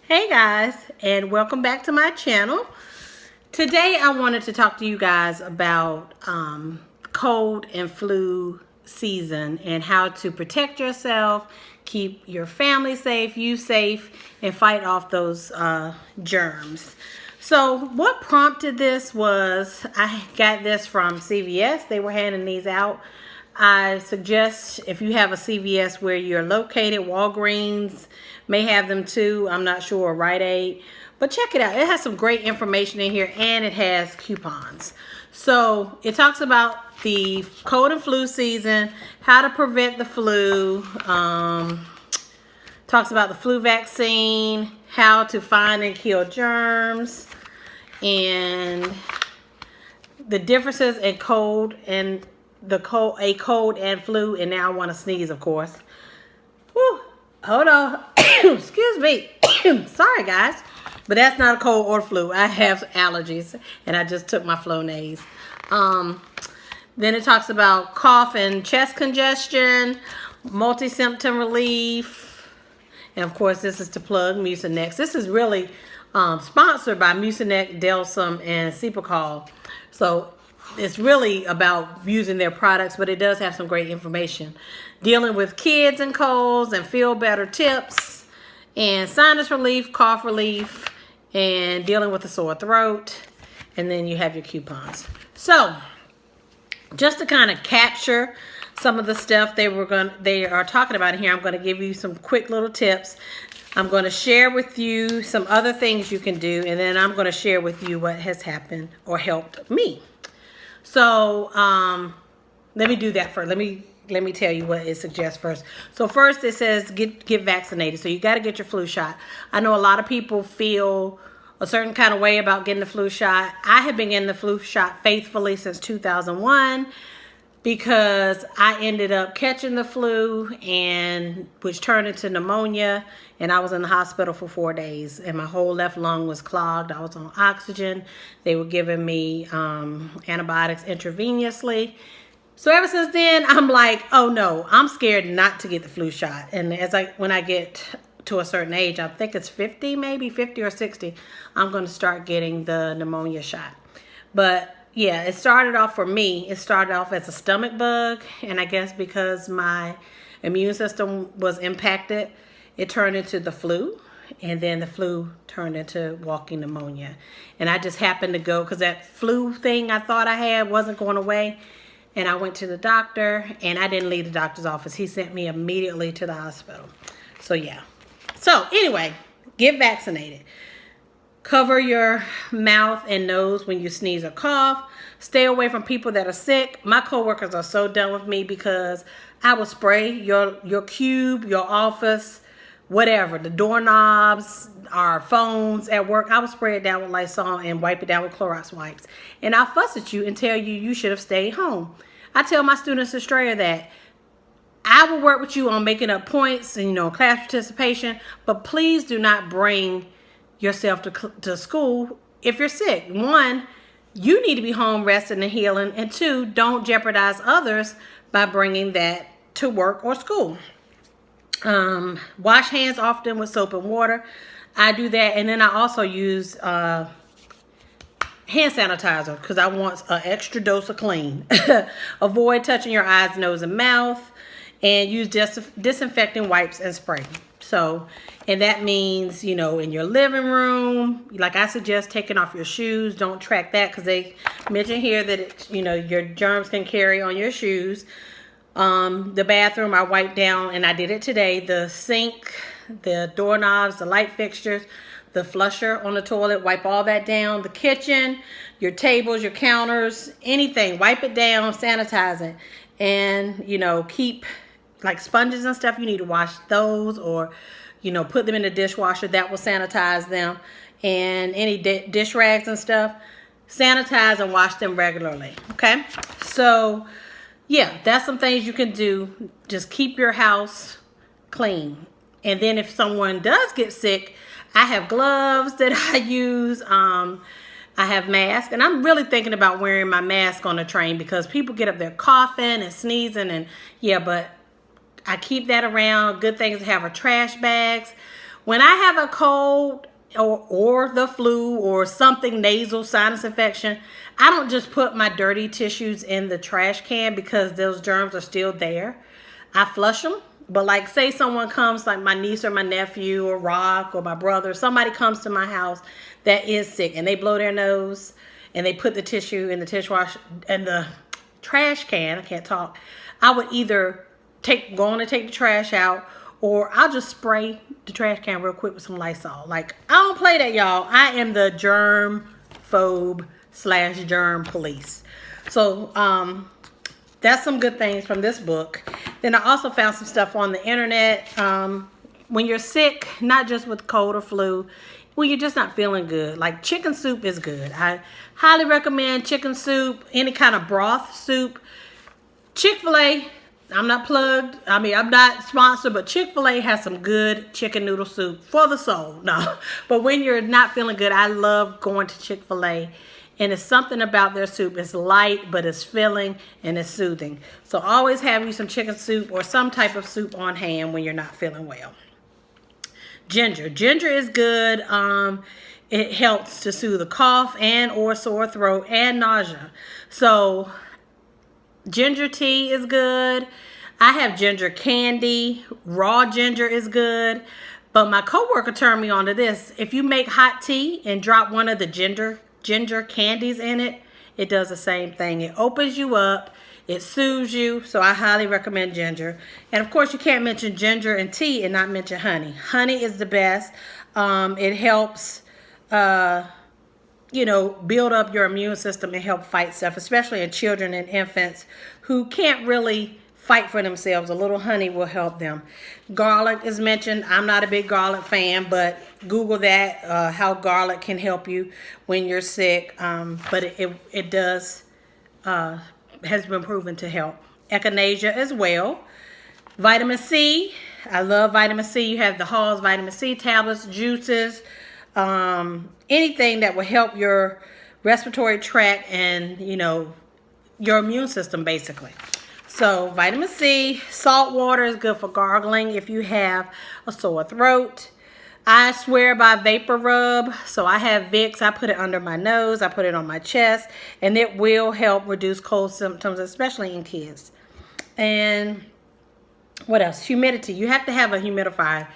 Hey guys, and welcome back to my channel. Today I wanted to talk to you guys about cold and flu season and how to protect yourself, keep your family safe, you safe, and fight off those germs. So what prompted this was I got this from CVS. They were handing these out. I suggest if you have a CVS where you're located, Walgreens may have them too. I'm not sure, Rite Aid. But check it out. It has some great information in here and it has coupons. So it talks about the cold and flu season, how to prevent the flu, talks about the flu vaccine, how to find and kill germs, and the differences in cold and a cold and flu. And now I want to sneeze, of course. Whew. Hold on. Excuse me. Sorry, guys. But that's not a cold or flu. I have allergies, and I just took my Flonase. Then it talks about cough and chest congestion, multi-symptom relief, and of course, this is to plug Mucinex. This is really sponsored by Mucinex, Delsum, and Cepacol. So it's really about using their products, but it does have some great information. Dealing with kids and colds and feel better tips, and sinus relief, cough relief, and dealing with a sore throat. And then you have your coupons. So just to kind of capture some of the stuff they are talking about here, I'm going to give you some quick little tips. I'm going to share with you some other things you can do, and then I'm going to share with you what has happened or helped me. So let me do that first. Let me tell you what it suggests first. So first it says get vaccinated. So you got to get your flu shot. I know a lot of people feel a certain kind of way about getting the flu shot. I have been getting the flu shot faithfully since 2001 because I ended up catching the flu, and which turned into pneumonia, and I was in the hospital for 4 days, and my whole left lung was clogged. I was on oxygen. They were giving me antibiotics intravenously. So ever since then, I'm like, oh no, I'm scared not to get the flu shot. And when I get to a certain age, I think it's 50, maybe 50 or 60, I'm going to start getting the pneumonia shot. But yeah, it started off for me. It started off as a stomach bug, and I guess because my immune system was impacted, it turned into the flu, and then the flu turned into walking pneumonia. And I just happened to go, because that flu thing I thought I had wasn't going away, and I went to the doctor, and I didn't leave the doctor's office. He sent me immediately to the hospital. So yeah. So anyway, get vaccinated. Cover your mouth and nose when you sneeze or cough. Stay away from people that are sick. My coworkers are so done with me because I will spray your cube, your office, whatever, the doorknobs, our phones at work. I will spray it down with Lysol and wipe it down with Clorox wipes. And I'll fuss at you and tell you should have stayed home. I tell my students in Australia that I will work with you on making up points and, class participation, but please do not bring yourself to school if you're sick. One, you need to be home resting and healing, and two, don't jeopardize others by bringing that to work or school. Wash hands often with soap and water. I do that, and then I also use hand sanitizer because I want an extra dose of clean. Avoid touching your eyes, nose, and mouth, and use disinfecting wipes and spray. So, and that means, in your living room, like I suggest taking off your shoes. Don't track that because they mention here that, your germs can carry on your shoes. The bathroom, I wiped down, and I did it today. The sink, the doorknobs, the light fixtures, the flusher on the toilet, wipe all that down. The kitchen, your tables, your counters, anything, wipe it down, sanitize it. And, keep like sponges and stuff, you need to wash those, or put them in the dishwasher. That will sanitize them. And any dish rags and stuff, sanitize and wash them regularly. Okay, so yeah, that's some things you can do. Just keep your house clean. And then if someone does get sick, I have gloves that I use. I have masks, and I'm really thinking about wearing my mask on the train because people get up there coughing and sneezing, and yeah, but I keep that around. Good things to have are trash bags When I have a cold or the flu or something, nasal sinus infection, I don't just put my dirty tissues in the trash can because those germs are still there. I flush them. But like say someone comes, like my niece or my nephew or Rock or my brother, somebody comes to my house that is sick and they blow their nose and they put the tissue in the dishwasher and the trash can, I can't talk, I would either go on and take the trash out, or I'll just spray the trash can real quick with some Lysol. Like, I don't play that, y'all. I am the germ phobe / germ police. So, that's some good things from this book. Then I also found some stuff on the internet. When you're sick, not just with cold or flu, when you're just not feeling good, like chicken soup is good. I highly recommend chicken soup, any kind of broth soup. Chick-fil-A, I'm not plugged. I mean, I'm not sponsored, but Chick-fil-A has some good chicken noodle soup for the soul. No, but when you're not feeling good, I love going to Chick-fil-A. And it's something about their soup. It's light, but it's filling and it's soothing. So always have you some chicken soup or some type of soup on hand when you're not feeling well. Ginger. Ginger is good. It helps to soothe a cough and or sore throat and nausea. So ginger tea is good. I have ginger candy. Raw ginger is good. But my coworker turned me on to this. If you make hot tea and drop one of the ginger candies in it, it does the same thing. It opens you up. It soothes you. So I highly recommend ginger. And of course, you can't mention ginger and tea and not mention honey. Honey is the best. It helps, build up your immune system and help fight stuff, especially in children and infants who can't really fight for themselves. A little honey will help them. Garlic is mentioned. I'm not a big garlic fan, but Google that, how garlic can help you when you're sick. But it does, has been proven to help. Echinacea as well. Vitamin C. I love vitamin C. You have the Hall's vitamin C tablets, juices, anything that will help your respiratory tract and, your immune system basically. So vitamin C, salt water is good for gargling if you have a sore throat. I swear by Vapor Rub. So I have Vicks. I put it under my nose. I put it on my chest. And it will help reduce cold symptoms, especially in kids. And what else? Humidity. You have to have a humidifier.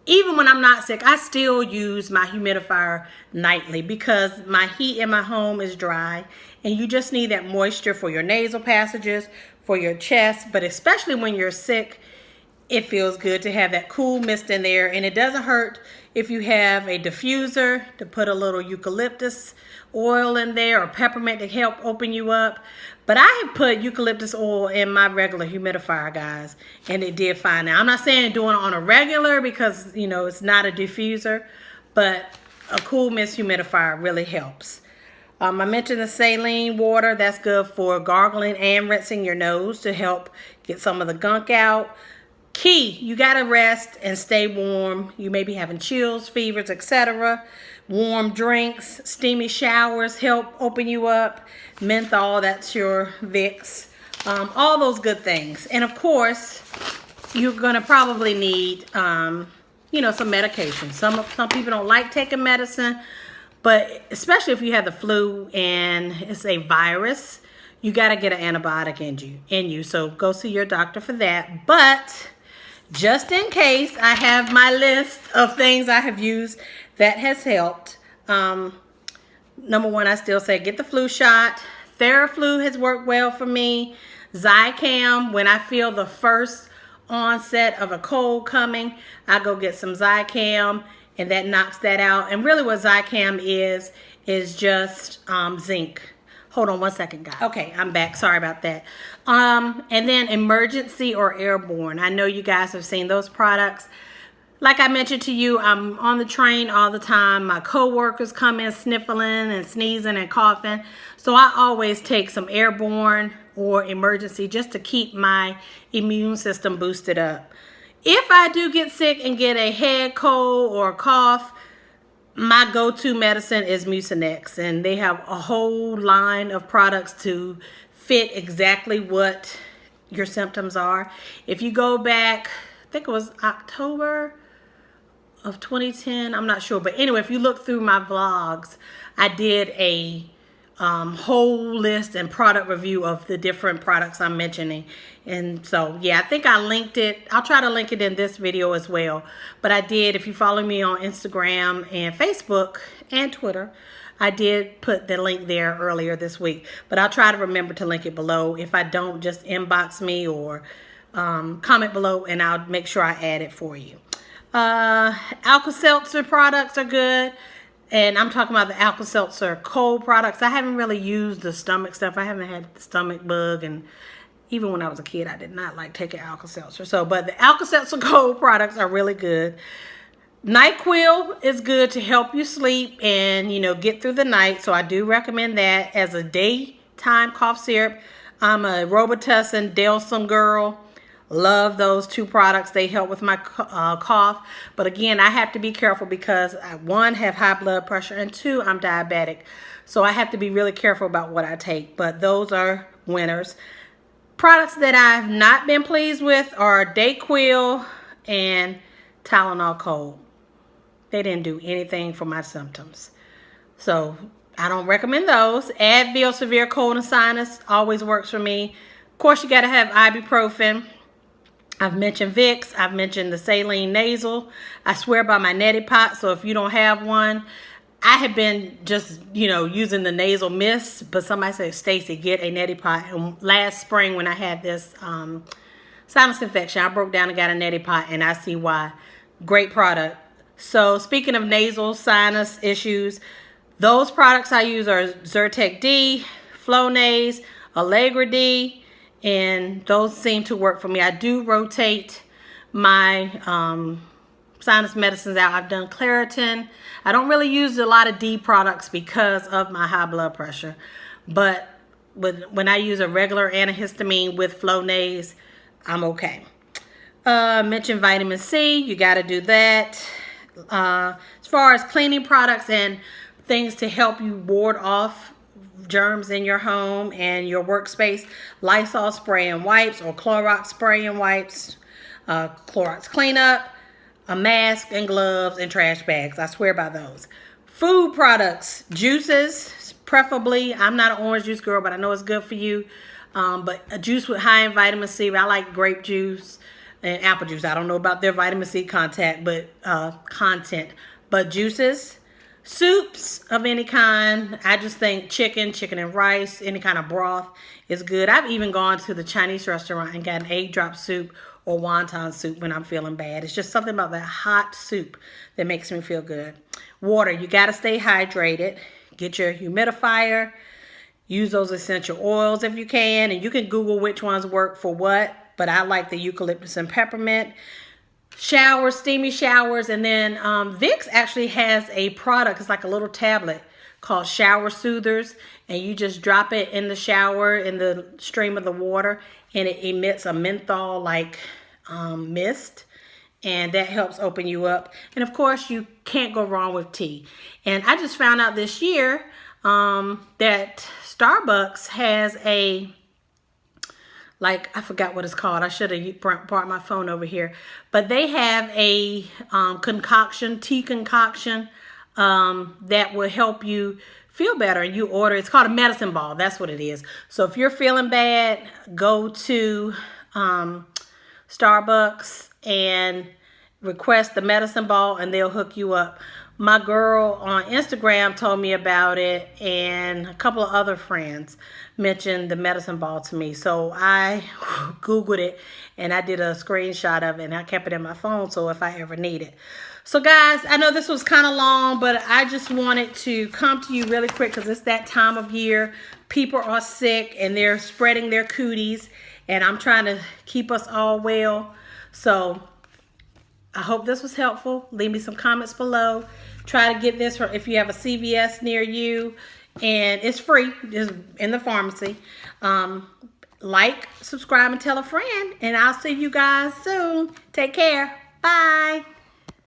Even when I'm not sick, I still use my humidifier nightly because my heat in my home is dry. And you just need that moisture for your nasal passages, for your chest. But especially when you're sick, it feels good to have that cool mist in there. And it doesn't hurt if you have a diffuser to put a little eucalyptus oil in there or peppermint to help open you up. But I have put eucalyptus oil in my regular humidifier, guys, and it did fine. Now, I'm not saying doing it on a regular because, it's not a diffuser, but a cool mist humidifier really helps. I mentioned the saline water. That's good for gargling and rinsing your nose to help get some of the gunk out. Key, you got to rest and stay warm. You may be having chills, fevers, etc. Warm drinks, steamy showers help open you up. Menthol, that's your Vicks. All those good things. And of course, you're going to probably need, some medication. Some people don't like taking medicine, but especially if you have the flu and it's a virus, you got to get an antibiotic in you. So go see your doctor for that. But just in case, I have my list of things I have used that has helped. Number one, I still say get the flu shot. Theraflu has worked well for me. Zicam, when I feel the first onset of a cold coming, I go get some Zicam and that knocks that out. And really what Zicam is just zinc. Hold on one second, guys. Okay, I'm back. Sorry about that. And then emergency or airborne. I know you guys have seen those products. Like I mentioned to you, I'm on the train all the time. My coworkers come in sniffling and sneezing and coughing. So I always take some airborne or emergency just to keep my immune system boosted up. If I do get sick and get a head cold or a cough, my go-to medicine is Mucinex. And they have a whole line of products to fit exactly what your symptoms are. If you go back, I think it was October of 2010. I'm not sure. But anyway, if you look through my vlogs, I did a whole list and product review of the different products I'm mentioning. And so, yeah, I think I linked it. I'll try to link it in this video as well. But I did, if you follow me on Instagram and Facebook and Twitter, I did put the link there earlier this week. But I'll try to remember to link it below. If I don't, just inbox me or comment below and I'll make sure I add it for you. Alka-Seltzer products are good. And I'm talking about the Alka-Seltzer cold products. I haven't really used the stomach stuff. I haven't had the stomach bug. And even when I was a kid, I did not like taking Alka-Seltzer. So, but the Alka-Seltzer cold products are really good. NyQuil is good to help you sleep and, you know, get through the night. So I do recommend that as a daytime cough syrup. I'm a Robitussin Delsum girl. Love those two products. They help with my cough. But again, I have to be careful because I, one, have high blood pressure, and two, I'm diabetic. So I have to be really careful about what I take. But those are winners. Products that I've not been pleased with are Dayquil and Tylenol Cold. They didn't do anything for my symptoms. So I don't recommend those. Advil Severe Cold and Sinus always works for me. Of course, you got to have ibuprofen. I've mentioned Vicks. I've mentioned the saline nasal. I swear by my neti pot. So if you don't have one, I have been just, you know, using the nasal mist. But somebody said, Stacy, get a neti pot. And last spring when I had this sinus infection, I broke down and got a neti pot. And I see why. Great product. So speaking of nasal sinus issues, those products I use are Zyrtec D, Flonase, Allegra D. And those seem to work for me. I do rotate my sinus medicines out. I've done Claritin. I don't really use a lot of D products because of my high blood pressure. But when I use a regular antihistamine with Flonase, I'm okay. Mentioned vitamin C. You got to do that. As far as cleaning products and things to help you ward off germs in your home and your workspace, Lysol spray and wipes or Clorox spray and wipes, Clorox cleanup, a mask and gloves and trash bags. I swear by those. Food products, juices, preferably. I'm not an orange juice girl, but I know it's good for you. But a juice with high in vitamin C. I like grape juice and apple juice. I don't know about their vitamin C content, but juices. Soups of any kind. I just think chicken and rice, any kind of broth is good. I've even gone to the Chinese restaurant and got an egg drop soup or wonton soup when I'm feeling bad. It's just something about that hot soup that makes me feel good. Water, you got to stay hydrated. Get your humidifier. Use those essential oils if you can. And you can Google which ones work for what. But I like the eucalyptus and peppermint. Showers, steamy showers, and then Vicks actually has a product. It's like a little tablet called Shower Soothers, and you just drop it in the shower in the stream of the water, and it emits a menthol like mist, and that helps open you up. And of course, you can't go wrong with tea. And I just found out this year that Starbucks has a, like, I forgot what it's called. I should have brought my phone over here. But they have a concoction, tea concoction that will help you feel better. And you order, it's called a medicine ball. That's what it is. So if you're feeling bad, go to Starbucks and request the medicine ball and they'll hook you up. My girl on Instagram told me about it, and a couple of other friends mentioned the medicine ball to me. So I Googled it and I did a screenshot of it and I kept it in my phone so if I ever need it. So guys, I know this was kind of long, but I just wanted to come to you really quick because it's that time of year. People are sick and they're spreading their cooties, and I'm trying to keep us all well. So I hope this was helpful. Leave me some comments below. Try to get this if you have a CVS near you, and it's free. It's in the pharmacy. Like, subscribe, and tell a friend, and I'll see you guys soon. Take care. Bye.